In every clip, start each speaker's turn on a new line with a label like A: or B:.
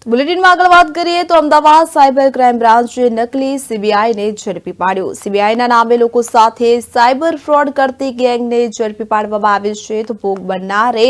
A: બુલેટિનમાં આગળ વાત કરીએ તો અમદાવાદ સાયબર ક્રાઇમ બ્રાન્ચે નકલી સીબીઆઈને ઝડપી પાડ્યું। સીબીઆઈના નામે લોકો સાથે સાયબર ફ્રોડ કરતી ગેંગને ઝડપી પાડવામાં આવી છે। તો ભોગ બનનારે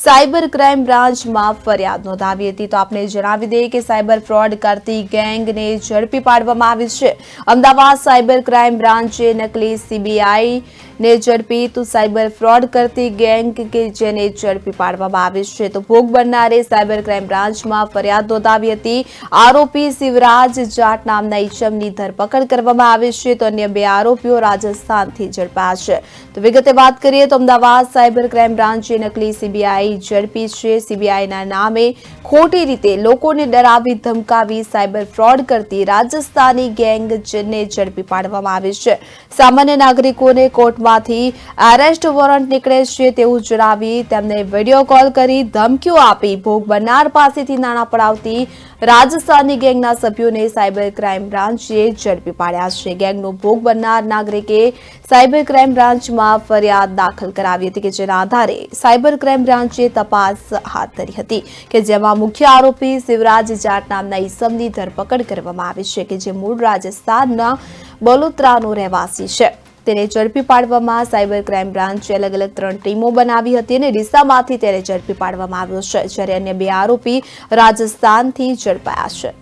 A: સાયબર ક્રાઇમ બ્રાન્ચમાં ફરિયાદ નોંધાવી હતી। તો આપને જણાવી દઈએ કે સાયબર ફ્રોડ કરતી ગેંગને ઝડપી પાડવામાં આવી છે। અમદાવાદ સાયબર ક્રાઇમ બ્રાન્ચે નકલી સીબીઆઈને ઝડપી તો સાયબર ફ્રોડ કરતી ગેંગ કે જેને ઝડપી પાડવામાં આવી છે। તો ભોગ બનનારે સાયબર ક્રાઇમ બ્રાન્ચમાં ફરિયાદ आरोपी शिवराज जाट नामना ईसमनी धरपकड़ करवामां आवी छे। तो अन्य बे आरोपीओ राजस्थानथी झड़पाया छे। तो विगते बात करीए तो अमदावाद साइबर क्राइम ब्रांचे नकली सीबीआई झड़पी छे। सीबीआईना नामे खोटी रीते लोकोने डरावी धमकावी साइबर फ्रॉड करती राजस्थानी गैंग ने झड़पी पाडवामां आवी छे। सामान्य नागरिकोने कोर्टमांथी एरेस्ट वोरंट निकळे छे तेवुं जणावी तेमने विडियो कॉल करी धमकीओ आपी भोग बननार पासेथी नाणां पडावती राजस्थानी गैंगना सभ्योने साइबर क्राइम ब्रांचे झड़पी पाड्या छे। गैंगनो भोग बननार नागरिके साइबर क्राइम ब्रांचमां फरियाद दाखल करावी हती के जेना आधारे साइबर क्राइम ब्रांचे तपास हाथ धरी हती के जेमां मुख्य आरोपी शिवराज जाट नामना ईसमनी धरपकड़ करवामां आवी छे के जे मूळ राजस्थानना बलोत्रानो રહેવાસી છે। તેને ઝડપી પાડવામાં સાયબર ક્રાઇમ બ્રાન્ચે અલગ અલગ 3 ટીમો બનાવી હતી અને ડીસામાંથી તેને ઝડપી પાડવામાં આવ્યો છે, જ્યારે અન્ય 2 આરોપી રાજસ્થાનથી ઝડપાયા છે।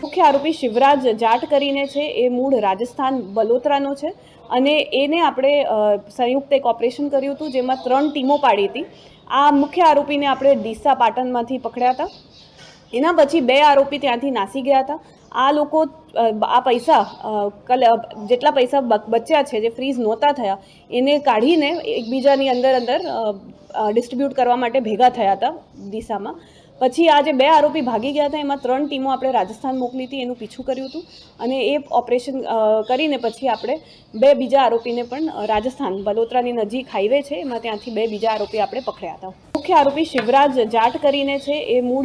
B: मुख्य आरोपी शिवराज जाट करीने छे ए मूळ राजस्थान बलोत्रानो छे अने एने आपणे संयुक्त एक ऑपरेशन कर्युं हतुं जेमां 3 टीमो पाडी हती। आ मुख्य आरोपीने आपणे डीसा पाटणमांथी पकड्या हता। एना पछी 2 आरोपी त्यांथी नासी गया हता। आ लोको आ पैसा जेटला पैसा बच्या छे जे फ्रीज नहोता थया एने काढीने एकबीजानी अंदर डिस्ट्रीब्यूट करवा माटे भेगा थया हता डीसामां। પછી આ જે 2 આરોપી ભાગી ગયા હતા એમાં 3 ટીમો આપણે રાજસ્થાન મોકલી હતી, એનું પીછું કર્યું હતું અને એ ઓપરેશન કરીને પછી આપણે 2 બીજા આરોપીને પણ રાજસ્થાન બલોત્રાની નજીક હાઈવે છે એમાં ત્યાંથી 2 બીજા આરોપી આપણે પકડ્યા હતા। મુખ્ય આરોપી શિવરાજ જાટ કરીને છે એ મૂળ